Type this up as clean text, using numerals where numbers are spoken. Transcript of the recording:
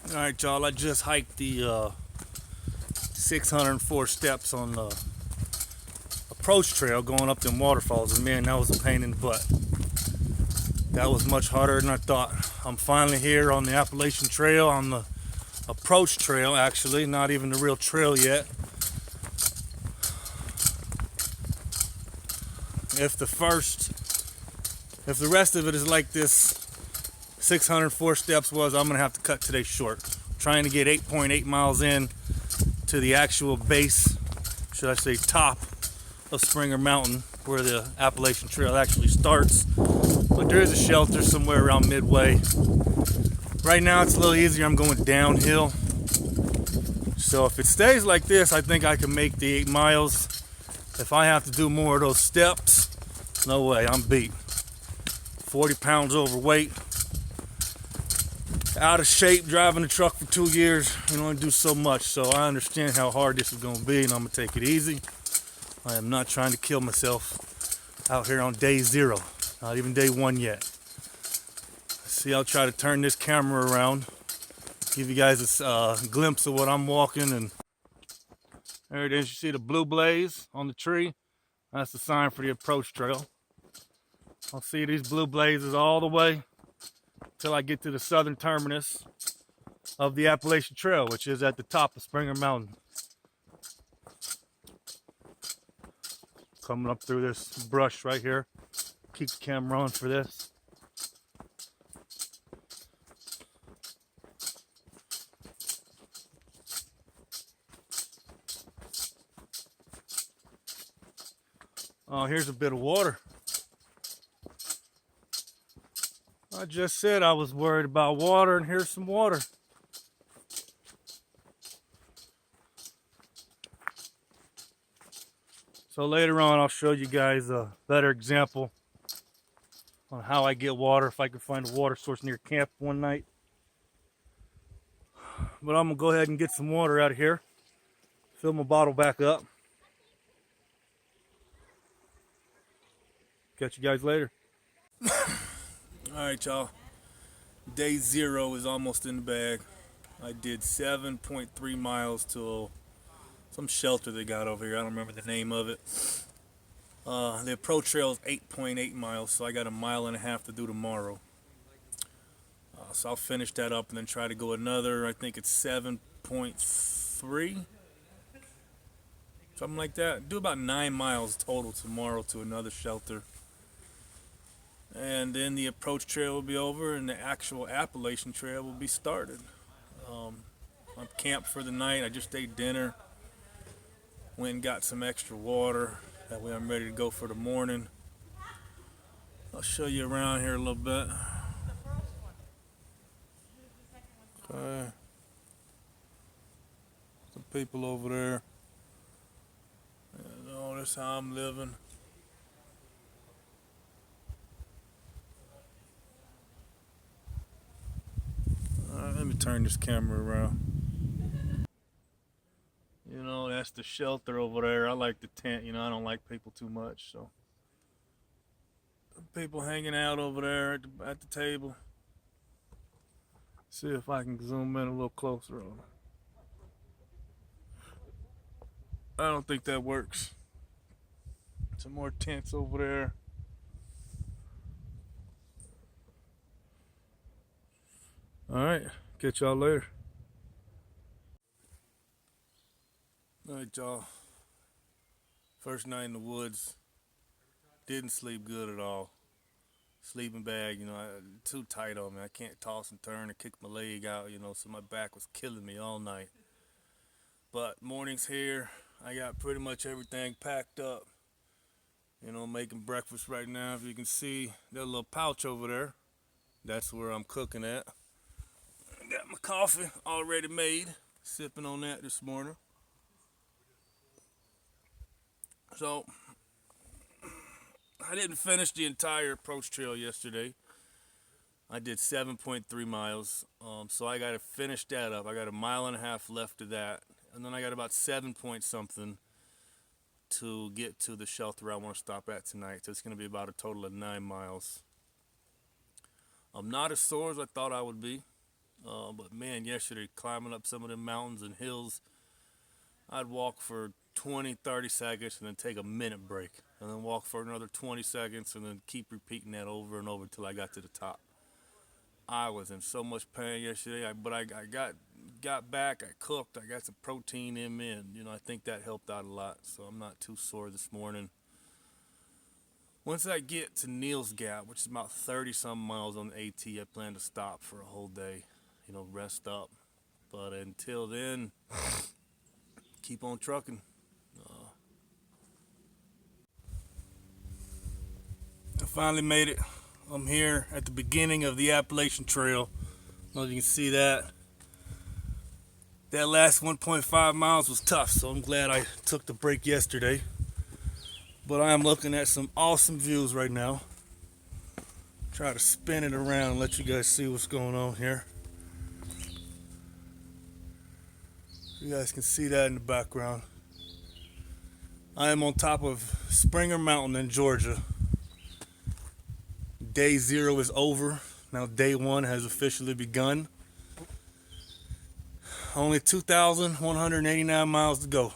Alright, y'all, I just hiked the 604 steps on the approach trail going up them waterfalls, and man, that was a pain in the butt. That was much harder than I thought. I'm finally here on the Appalachian Trail, on the approach trail, actually, not even the real trail yet. If the rest of it is like this 604 steps was, I'm gonna have to cut today short. Trying to get 8.8 miles in to the actual base, should I say top of Springer Mountain, where the Appalachian Trail actually starts. But there is a shelter somewhere around midway. Right now it's a little easier, I'm going downhill. So if it stays like this, I think I can make the 8 miles. If I have to do more of those steps, no way, I'm beat. 40 pounds overweight, out of shape, driving the truck for 2 years, and only do so much. So I understand how hard this is going to be, and I'm going to take it easy. I am not trying to kill myself out here on day 0, not even day 1 yet. See, I'll try to turn this camera around, give you guys a glimpse of what I'm walking. And there it is. You see the blue blaze on the tree? That's the sign for the approach trail. I'll see these blue blazes all the way till I get to the southern terminus of the Appalachian Trail, which is at the top of Springer Mountain. Coming up through this brush right here. Keep the camera on for this. Oh, here's a bit of water. I just said I was worried about water, and here's some water. So later on, I'll show you guys a better example on how I get water, if I can find a water source near camp one night. But I'm gonna go ahead and get some water out of here. Fill my bottle back up. Catch you guys later. Alright, y'all. Day 0 is almost in the bag. I did 7.3 miles to some shelter they got over here. I don't remember the name of it. The approach trail is 8.8 miles, so I got 1.5 miles to do tomorrow. So I'll finish that up and then try to go another, I think it's 7.3. Something like that. Do about 9 miles total tomorrow to another shelter. And then the approach trail will be over and the actual Appalachian Trail will be started. I'm camped for the night. I just ate dinner. Went and got some extra water. That way I'm ready to go for the morning. I'll show you around here a little bit. Okay. Some people over there. And oh, that's how I'm living. Let me turn this camera around. You know, that's the shelter over there. I like the tent, you know, I don't like people too much, so. People hanging out over there at the table. See if I can zoom in a little closer on it. I don't think that works. Some more tents over there. Alright, catch y'all later. Alright, y'all. First night in the woods. Didn't sleep good at all. Sleeping bag, you know, too tight on me. I can't toss and turn and kick my leg out, you know, so my back was killing me all night. But morning's here. I got pretty much everything packed up. You know, making breakfast right now. If you can see that little pouch over there, that's where I'm cooking at. Got my coffee already made, sipping on that this morning. So, I didn't finish the entire approach trail yesterday. I did 7.3 miles, so I got to finish that up. I got 1.5 miles left of that, and then I got about 7 point something to get to the shelter I want to stop at tonight. So it's going to be about a total of 9 miles. I'm not as sore as I thought I would be. But man, yesterday climbing up some of them mountains and hills, I'd walk for 20, 30 seconds and then take a minute break. And then walk for another 20 seconds and then keep repeating that over and over until I got to the top. I was in so much pain yesterday, but I got back, I cooked, I got some protein in me, and I think that helped out a lot. So I'm not too sore this morning. Once I get to Neal's Gap, which is about 30 some miles on the AT, I plan to stop for a whole day, rest up. But until then, keep on trucking. I finally made it. I'm here at the beginning of the Appalachian Trail. I don't know if you can see that. That last 1.5 miles was tough, so I'm glad I took the break yesterday. But I am looking at some awesome views right now. Try to spin it around and let you guys see what's going on here. You guys can see that in the background. I am on top of Springer Mountain in Georgia. Day 0 is over. Now day 1 has officially begun. Only 2,189 miles to go.